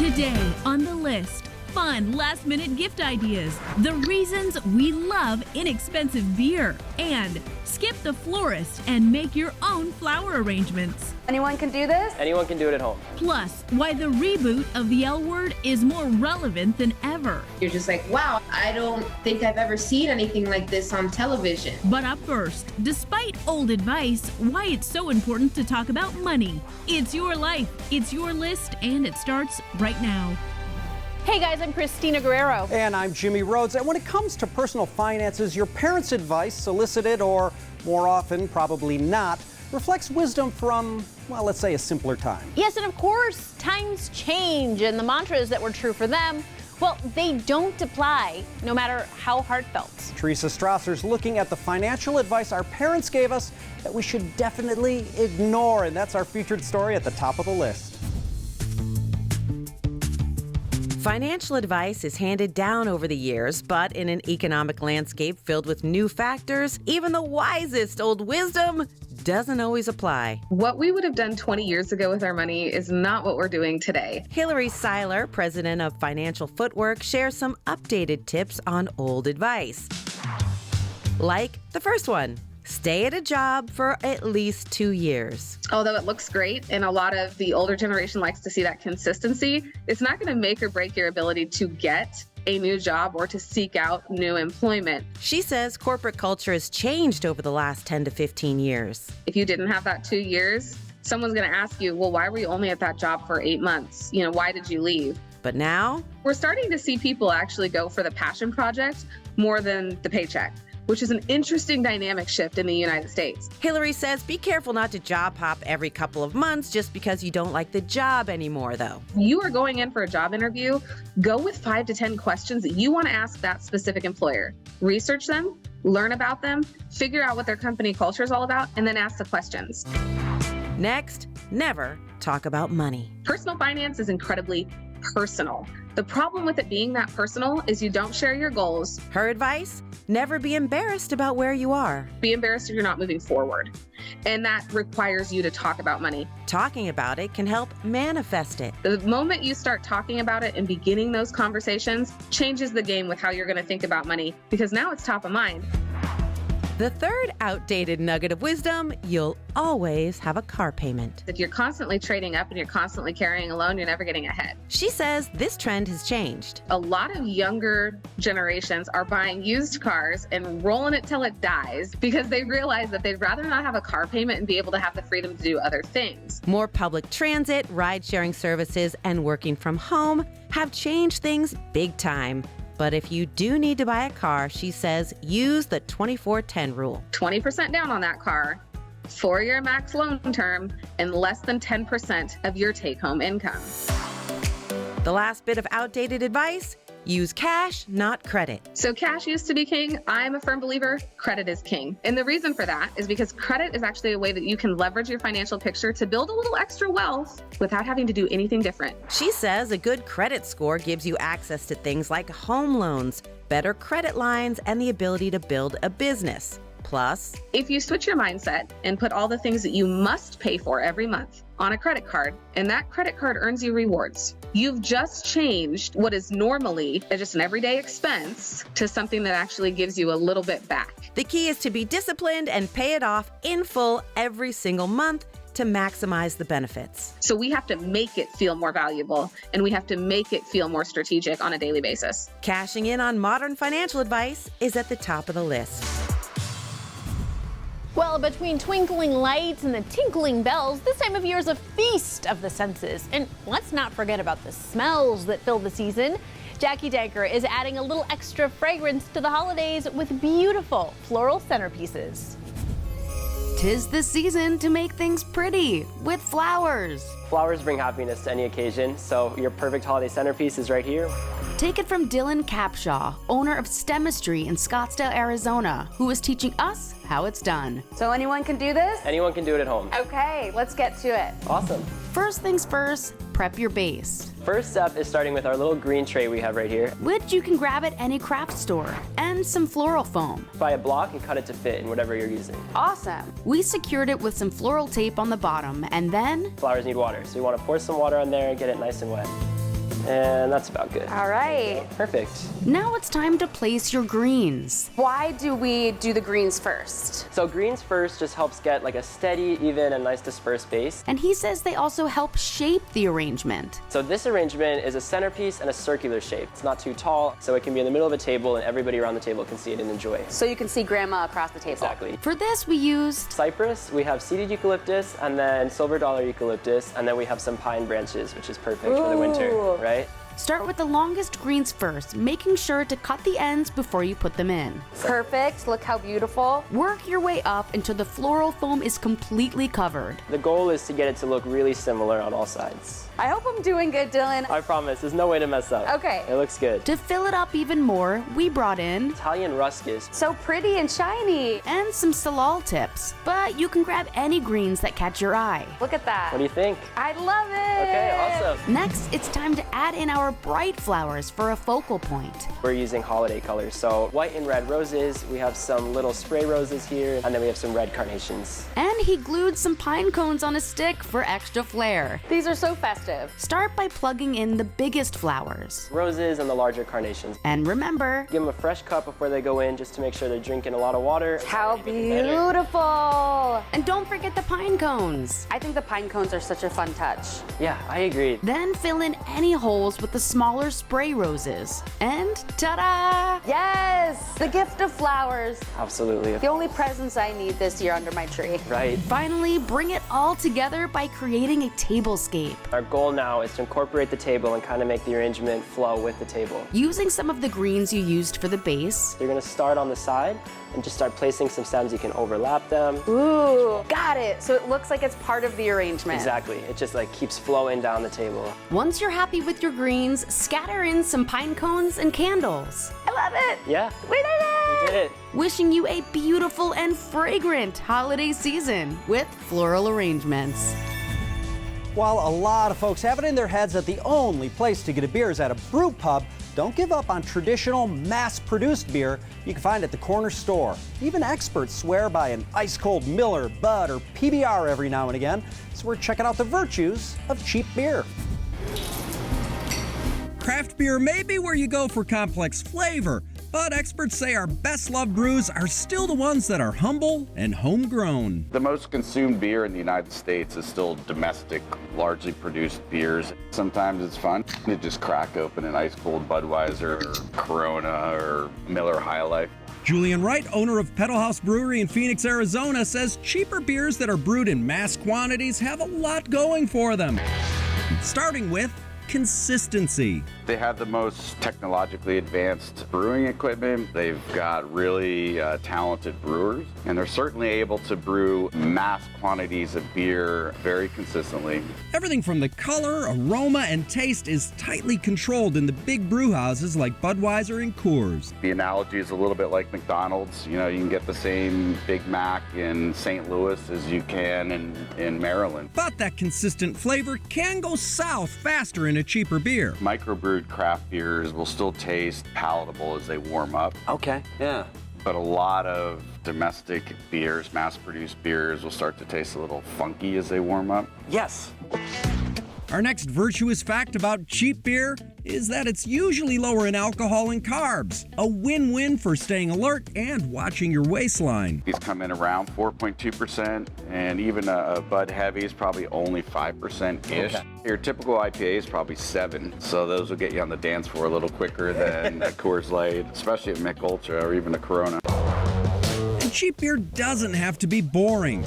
Today on the list, fun last-minute gift ideas, the reasons we love inexpensive beer, and skip the florist and make your own flower arrangements. Anyone can do this? Anyone can do it at home. Plus, why the reboot of the L Word is more relevant than ever. You're just like, wow, I don't think I've ever seen anything like this on television. But up first, despite old advice, why it's so important to talk about money. It's your life, it's your list, and it starts right now. Hey guys, I'm Christina Guerrero. And I'm Jimmy Rhodes. And when it comes to personal finances, your parents' advice, solicited or more often, probably not, reflects wisdom from, well, let's say a simpler time. Yes, and of course, times change, and the mantras that were true for them, well, they don't apply, no matter how heartfelt. Teresa Strasser's looking at the financial advice our parents gave us that we should definitely ignore, and that's our featured story at the top of the list. Financial advice is handed down over the years, but in an economic landscape filled with new factors, even the wisest old wisdom doesn't always apply. What we would have done 20 years ago with our money is not what we're doing today. Hillary Seiler, president of Financial Footwork, shares some updated tips on old advice. Like the first one. Stay at a job for at least 2 years. Although it looks great and a lot of the older generation likes to see that consistency, it's not going to make or break your ability to get a new job or to seek out new employment. She says corporate culture has changed over the last 10 to 15 years. If you didn't have that 2 years, someone's going to ask you, well, why were you only at that job for 8 months? Why did you leave? But now, we're starting to see people actually go for the passion project more than the paycheck, which is an interesting dynamic shift in the United States. Hillary says be careful not to job hop every couple of months just because you don't like the job anymore, though. You are going in for a job interview, go with 5 to 10 questions that you want to ask that specific employer. Research them, learn about them, figure out what their company culture is all about, and then ask the questions. Next, never talk about money. Personal finance is incredibly personal. The problem with it being that personal is you don't share your goals. Her advice? Never be embarrassed about where you are. Be embarrassed if you're not moving forward. And that requires you to talk about money. Talking about it can help manifest it. The moment you start talking about it and beginning those conversations changes the game with how you're going to think about money, because now it's top of mind. The third outdated nugget of wisdom, you'll always have a car payment. If you're constantly trading up and you're constantly carrying a loan, you're never getting ahead. She says this trend has changed. A lot of younger generations are buying used cars and rolling it till it dies because they realize that they'd rather not have a car payment and be able to have the freedom to do other things. More public transit, ride-sharing services, and working from home have changed things big time. But if you do need to buy a car, she says, use the 24-10 rule. 20% down on that car, 4-year max loan term, and less than 10% of your take-home income. The last bit of outdated advice, use cash, not credit. So cash used to be king. I'm a firm believer credit is king. And the reason for that is because credit is actually a way that you can leverage your financial picture to build a little extra wealth without having to do anything different. She says a good credit score gives you access to things like home loans, better credit lines, and the ability to build a business. Plus, if you switch your mindset and put all the things that you must pay for every month on a credit card, and that credit card earns you rewards, you've just changed what is normally just an everyday expense to something that actually gives you a little bit back. The key is to be disciplined and pay it off in full every single month to maximize the benefits. So we have to make it feel more valuable, and we have to make it feel more strategic on a daily basis. Cashing in on modern financial advice is at the top of the list. Well, between twinkling lights and the tinkling bells, this time of year is a feast of the senses. And let's not forget about the smells that fill the season. Jackie Danker is adding a little extra fragrance to the holidays with beautiful floral centerpieces. 'Tis the season to make things pretty with flowers. Flowers bring happiness to any occasion, so your perfect holiday centerpiece is right here. Take it from Dylan Capshaw, owner of Stemistry in Scottsdale, Arizona, who is teaching us how it's done. So anyone can do this? Anyone can do it at home. Okay, let's get to it. Awesome. First things first, prep your base. First step is starting with our little green tray we have right here. Which you can grab at any craft store, and some floral foam. Buy a block and cut it to fit in whatever you're using. Awesome. We secured it with some floral tape on the bottom, and then Flowers need water, so you want to pour some water on there and get it nice and wet. And that's about good. All right. Perfect. Now it's time to place your greens. Why do we do the greens first? So greens first just helps get like a steady, even, and nice dispersed base. And he says they also help shape the arrangement. So this arrangement is a centerpiece and a circular shape. It's not too tall, so it can be in the middle of a table and everybody around the table can see it and enjoy it. So you can see grandma across the table. Exactly. For this, we used Cypress, we have seeded eucalyptus, and then silver dollar eucalyptus, and then we have some pine branches, which is perfect for the winter, right? Start with the longest greens first, making sure to cut the ends before you put them in. Perfect. Look how beautiful. Work your way up until the floral foam is completely covered. The goal is to get it to look really similar on all sides. I hope I'm doing good, Dylan. I promise, there's no way to mess up. Okay. It looks good. To fill it up even more, we brought in Italian ruscus. So pretty and shiny. and some salal tips, but you can grab any greens that catch your eye. Look at that. What do you think? I love it. Okay, awesome. Next, it's time to add in our bright flowers for a focal point. We're using holiday colors, so white and red roses. We have some little spray roses here, and then we have some red carnations. And he glued some pine cones on a stick for extra flair. These are so festive. Start by plugging in the biggest flowers. Roses and the larger carnations. And remember, Give them a fresh cup before they go in, just to make sure they're drinking a lot of water. How beautiful. and don't forget the pine cones. I think the pine cones are such a fun touch. Yeah, I agree. Then fill in any holes with the smaller spray roses. And ta-da! Yes, the gift of flowers. Absolutely. The only presents I need this year under my tree. Right. Finally, bring it all together by creating a tablescape. Our goal now is to incorporate the table and kind of make the arrangement flow with the table. Using some of the greens you used for the base, You're gonna start on the side and just start placing some stems. You can overlap them. Ooh, got it. So it looks like it's part of the arrangement. Exactly. It just like keeps flowing down the table. once you're happy with your greens, scatter in some pine cones and candles. I love it. Yeah, We did it. we did it. Wishing you a beautiful and fragrant holiday season with floral arrangements. While a lot of folks have it in their heads that the only place to get a beer is at a brew pub, don't give up on traditional, mass-produced beer you can find at the corner store. Even experts swear by an ice-cold Miller, Bud, or PBR every now and again, so we're checking out the virtues of cheap beer. Craft beer may be where you go for complex flavor, but experts say our best-loved brews are still the ones that are humble and homegrown. The most consumed beer in the United States is still domestic, largely produced beers. Sometimes it's fun to just crack open an ice-cold Budweiser or Corona or Miller High Life. Julian Wright, owner of Pedal House Brewery in Phoenix, Arizona, says cheaper beers that are brewed in mass quantities have a lot going for them. Starting with consistency. They have the most technologically advanced brewing equipment. They've got really talented brewers, and they're certainly able to brew mass quantities of beer very consistently. Everything from the color, aroma, and taste is tightly controlled in the big brew houses like Budweiser and Coors. The analogy is a little bit like McDonald's. You know, you can get the same Big Mac in St. Louis as you can in Maryland. But that consistent flavor can go south faster in a cheaper beer. Microbrewed craft beers will still taste palatable as they warm up. Okay, yeah. But a lot of domestic beers, mass-produced beers, will start to taste a little funky as they warm up. Yes. Our next virtuous fact about cheap beer is that it's usually lower in alcohol and carbs. A win-win for staying alert and watching your waistline. These come in around 4.2%, and even a Bud Heavy is probably only 5%-ish. Okay. Your typical IPA is probably 7, so those will get you on the dance floor a little quicker than a Coors Light, especially a Mick Ultra or even a Corona. And cheap beer doesn't have to be boring.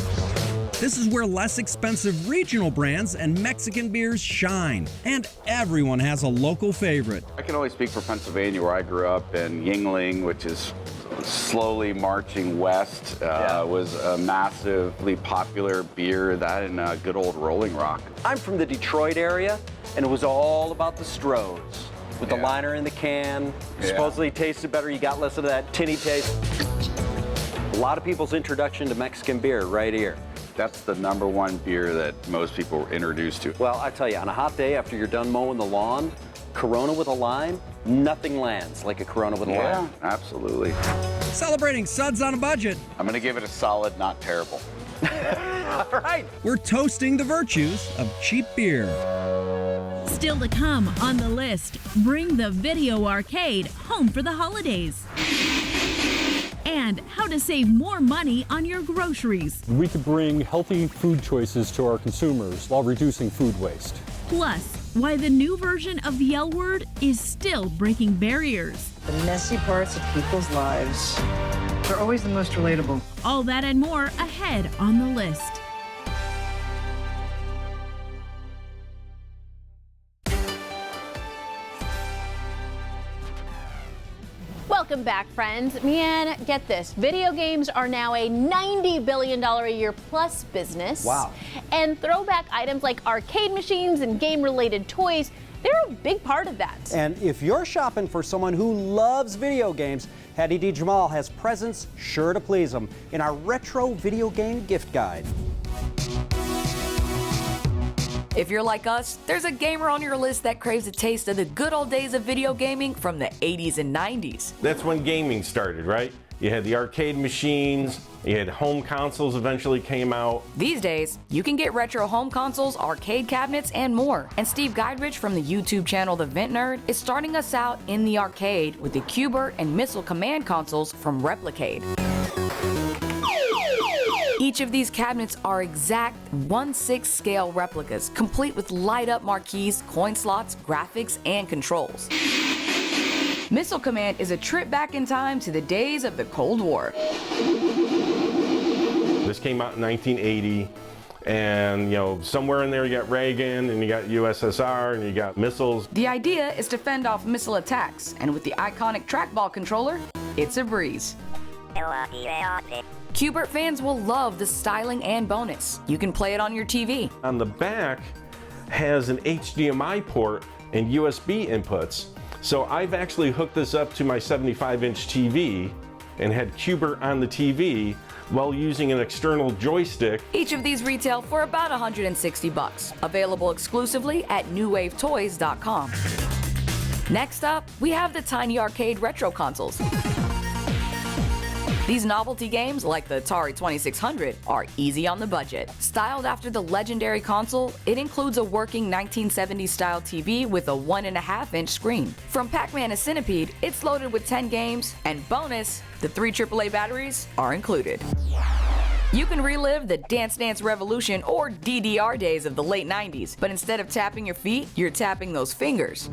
This is where less expensive regional brands and Mexican beers shine, and everyone has a local favorite. I can only speak for Pennsylvania, where I grew up, and Yingling, which is slowly marching west, was a massively popular beer, that and good old Rolling Rock. I'm from the Detroit area, and it was all about the Strohs. With the liner in the can, supposedly tasted better, you got less of that tinny taste. A lot of people's introduction to Mexican beer right here. That's the #1 beer that most people were introduced to. Well, I tell you, on a hot day after you're done mowing the lawn, Corona with a lime, nothing lands like a Corona with a lime. Yeah, absolutely. Celebrating suds on a budget. I'm gonna give it a solid, not terrible. All right. We're toasting the virtues of cheap beer. Still to come on the list, bring the video arcade home for the holidays. And how to save more money on your groceries. We could bring healthy food choices to our consumers while reducing food waste. Plus, why the new version of the L word is still breaking barriers. The messy parts of people's lives, they're always the most relatable. All that and more ahead on the list. Welcome back, friends. Man, get this. Video games are now a $90 billion a year plus business. Wow. And throwback items like arcade machines and game-related toys, they're a big part of that. And if you're shopping for someone who loves video games, Hattie D. Jamal has presents sure to please them in our retro video game gift guide. If you're like us, there's a gamer on your list that craves a taste of the good old days of video gaming from the 80s and 90s. That's when gaming started, right? You had the arcade machines, you had home consoles eventually came out. These days, you can get retro home consoles, arcade cabinets, and more. And Steve Guidrich from the YouTube channel The Vent Nerd is starting us out in the arcade with the Q*bert and Missile Command consoles from Replicade. Each of these cabinets are exact 1/6 scale replicas, complete with light-up marquees, coin slots, graphics, and controls. Missile Command is a trip back in time to the days of the Cold War. This came out in 1980, and somewhere in there you got Reagan, and you got USSR, and you got missiles. The idea is to fend off missile attacks, and with the iconic trackball controller, it's a breeze. Q*bert fans will love the styling and bonus. You can play it on your TV. On the back has an HDMI port and USB inputs. So I've actually hooked this up to my 75-inch TV and had Q*bert on the TV while using an external joystick. Each of these retail for about $160, available exclusively at newwavetoys.com. Next up, we have the Tiny Arcade Retro consoles. These novelty games, like the Atari 2600, are easy on the budget. Styled after the legendary console, it includes a working 1970s style TV with a 1.5-inch screen. From Pac-Man to Centipede, it's loaded with 10 games, and bonus, the 3 AAA batteries are included. You can relive the Dance Dance Revolution or DDR days of the late 90s, but instead of tapping your feet, you're tapping those fingers.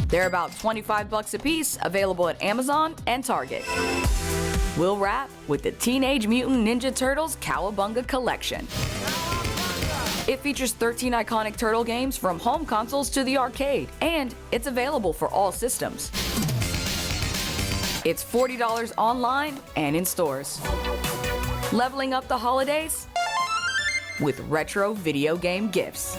They're about $25 a piece, available at Amazon and Target. We'll wrap with the Teenage Mutant Ninja Turtles Cowabunga Collection. It features 13 iconic turtle games from home consoles to the arcade, and it's available for all systems. It's $40 online and in stores. Leveling up the holidays with retro video game gifts.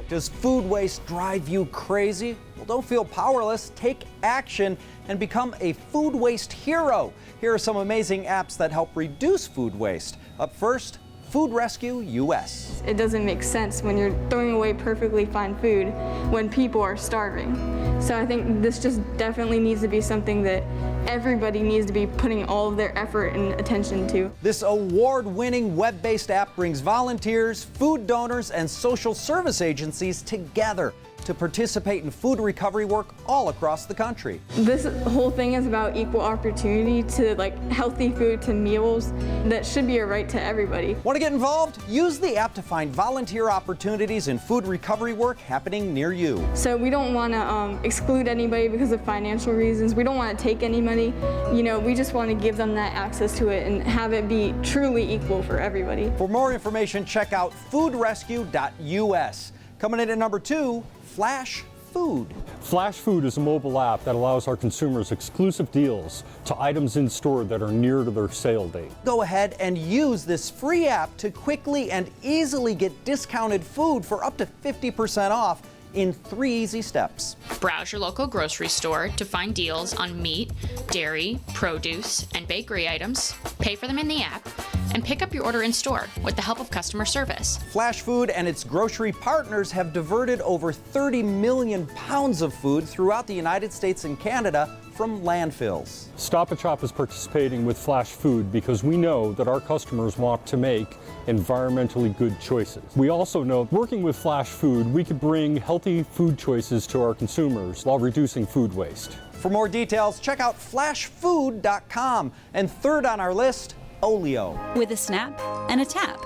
Does food waste drive you crazy? Well, don't feel powerless. Take action and become a food waste hero. Here are some amazing apps that help reduce food waste. Up first, Food Rescue US. It doesn't make sense when you're throwing away perfectly fine food when people are starving. So I think this just definitely needs to be something that everybody needs to be putting all of their effort and attention to. This award-winning web-based app brings volunteers, food donors, and social service agencies together to participate in food recovery work all across the country. This whole thing is about equal opportunity to healthy food to meals that should be a right to everybody. Want to get involved? Use the app to find volunteer opportunities in food recovery work happening near you. So we don't want to exclude anybody because of financial reasons. We don't want to take any money. We just want to give them that access to it and have it be truly equal for everybody. For more information, check out foodrescue.us. Coming in at number 2, Flash Food. Flash Food is a mobile app that allows our consumers exclusive deals to items in store that are near to their sale date. Go ahead and use this free app to quickly and easily get discounted food for up to 50% off in 3 easy steps. Browse your local grocery store to find deals on meat, dairy, produce, and bakery items, pay for them in the app, and pick up your order in store with the help of customer service. Flash Food and its grocery partners have diverted over 30 million pounds of food throughout the United States and Canada from landfills. Stop & Shop is participating with Flash Food because we know that our customers want to make environmentally good choices. We also know working with Flash Food, we could bring healthy food choices to our consumers while reducing food waste. For more details, check out flashfood.com. And third on our list, Olio. With a snap and a tap,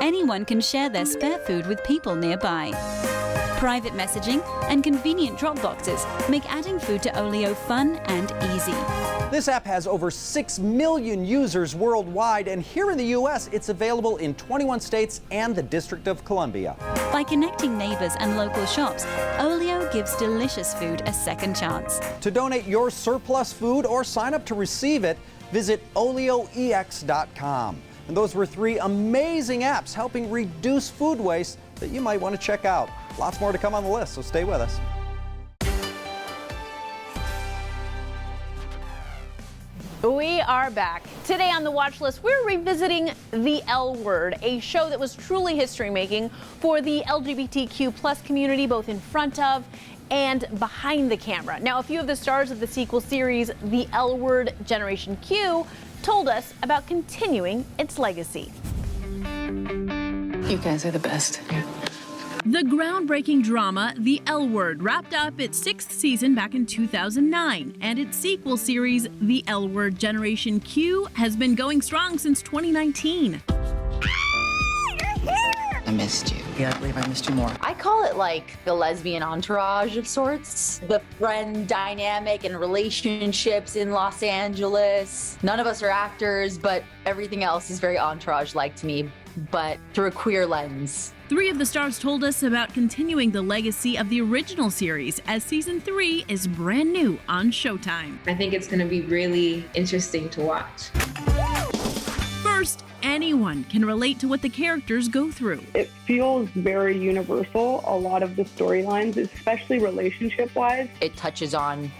anyone can share their spare food with people nearby. Private messaging and convenient drop boxes make adding food to Olio fun and easy. This app has over 6 million users worldwide, and here in the U.S., it's available in 21 states and the District of Columbia. By connecting neighbors and local shops, Olio gives delicious food a second chance. To donate your surplus food or sign up to receive it, visit olioex.com. And those were 3 amazing apps helping reduce food waste that you might want to check out. Lots more to come on the list, so stay with us. We are back. Today on the watch list, we're revisiting The L Word, a show that was truly history-making for the LGBTQ+ community, both in front of and behind the camera. Now, a few of the stars of the sequel series, The L Word Generation Q, told us about continuing its legacy. You guys are the best. The groundbreaking drama, The L Word, wrapped up its 6th season back in 2009, and its sequel series, The L Word Generation Q, has been going strong since 2019. I missed you. Yeah, I believe I missed you more. I call it like the lesbian entourage of sorts. The friend dynamic and relationships in Los Angeles. None of us are actors, but everything else is very entourage-like to me, but through a queer lens. 3 of the stars told us about continuing the legacy of the original series, as season 3 is brand new on Showtime. I think it's going to be really interesting to watch. First, anyone can relate to what the characters go through. It feels very universal, a lot of the storylines, especially relationship-wise. It touches on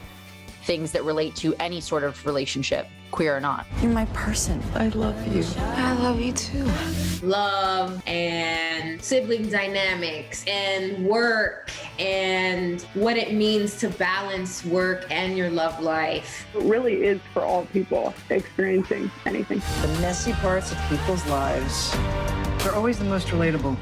things that relate to any sort of relationship, queer or not. You're my person. I love you. I love you too. Love and sibling dynamics and work and what it means to balance work and your love life. It really is for all people experiencing anything. The messy parts of people's lives, they're always the most relatable.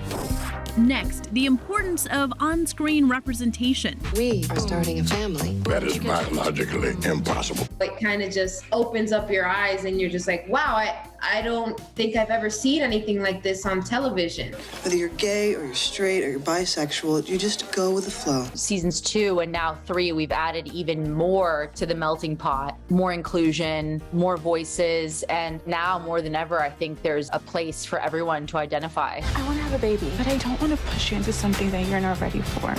Next, the importance of on-screen representation. We are starting a family. That is biologically impossible. It kind of just opens up your eyes and you're just like, wow, I don't think I've ever seen anything like this on television. Whether you're gay or you're straight or you're bisexual, you just go with the flow. Seasons 2 and now 3, we've added even more to the melting pot. More inclusion, more voices, and now more than ever, I think there's a place for everyone to identify. I want to have a baby, but I don't want to push you into something that you're not ready for.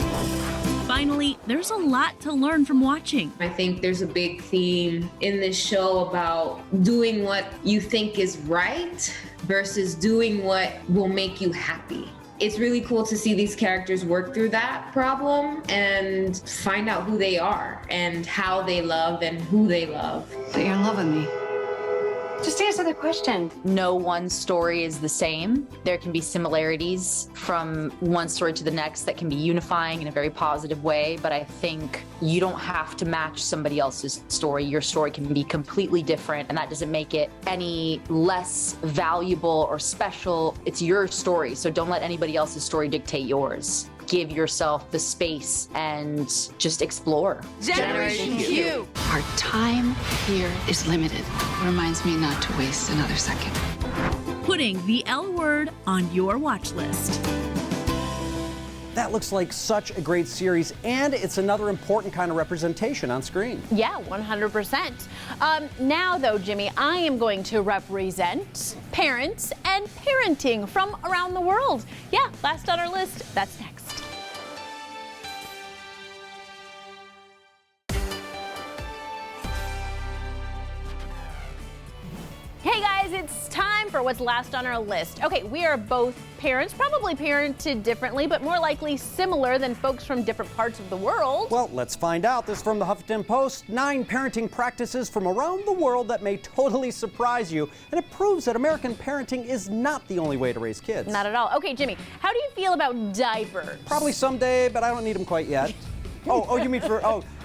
Finally, there's a lot to learn from watching. I think there's a big theme in this show about doing what you think is right versus doing what will make you happy. It's really cool to see these characters work through that problem and find out who they are and how they love and who they love. So you're in love with me. Just answer the question. No one story is the same. There can be similarities from one story to the next that can be unifying in a very positive way, but I think you don't have to match somebody else's story. Your story can be completely different, and that doesn't make it any less valuable or special. It's your story, so don't let anybody else's story dictate yours. Give yourself the space and just explore. Generation Q. Our time here is limited. Reminds me not to waste another second. Putting The L Word on your watch list. That looks like such a great series, and it's another important kind of representation on screen. Yeah, 100%. Now, though, Jimmy, I am going to represent parents and parenting from around the world. Yeah, last on our list, that's next. Hey guys, it's time for what's last on our list. Okay, we are both parents, probably parented differently, but more likely similar than folks from different parts of the world. Well, let's find out. This is from the Huffington Post. 9 parenting practices from around the world that may totally surprise you. And it proves that American parenting is not the only way to raise kids. Not at all. Okay, Jimmy, how do you feel about diapers? Probably someday, but I don't need them quite yet. Oh, you mean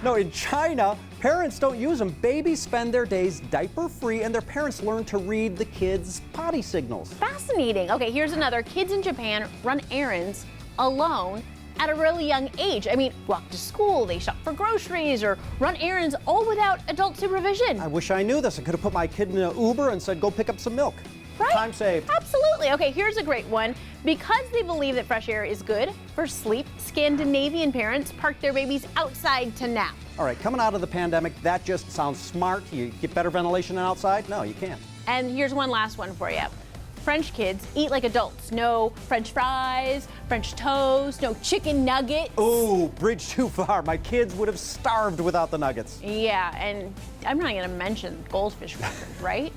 no, in China, Parents don't use them. Babies spend their days diaper-free, and their parents learn to read the kids' potty signals. Fascinating. Okay, here's another. Kids in Japan run errands alone at a really young age. I mean, walk to school, they shop for groceries, or run errands all without adult supervision. I wish I knew this. I could have put my kid in an Uber and said, go pick up some milk. Right? Time saved. Absolutely. Okay, here's a great one. Because they believe that fresh air is good for sleep, Scandinavian parents park their babies outside to nap. All right, coming out of the pandemic, that just sounds smart. You get better ventilation outside? No, you can't. And here's one last one for you. French kids eat like adults. No French fries, French toast, no chicken nuggets. Ooh, bridge too far. My kids would have starved without the nuggets. Yeah, and I'm not going to mention goldfish crackers, right?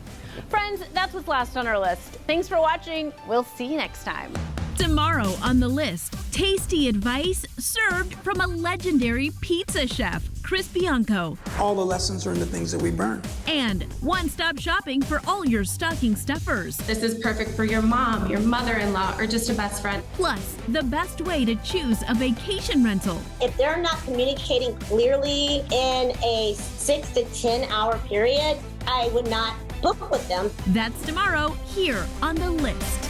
Friends, that's what's last on our list. Thanks for watching. We'll see you next time. Tomorrow on the list, tasty advice served from a legendary pizza chef, Chris Bianco. All the lessons are in the things that we burn. And one-stop shopping for all your stocking stuffers. This is perfect for your mom, your mother-in-law, or just a best friend. Plus, the best way to choose a vacation rental. If they're not communicating clearly in a 6 to 10 hour period, I would not book with them. That's tomorrow here on The List.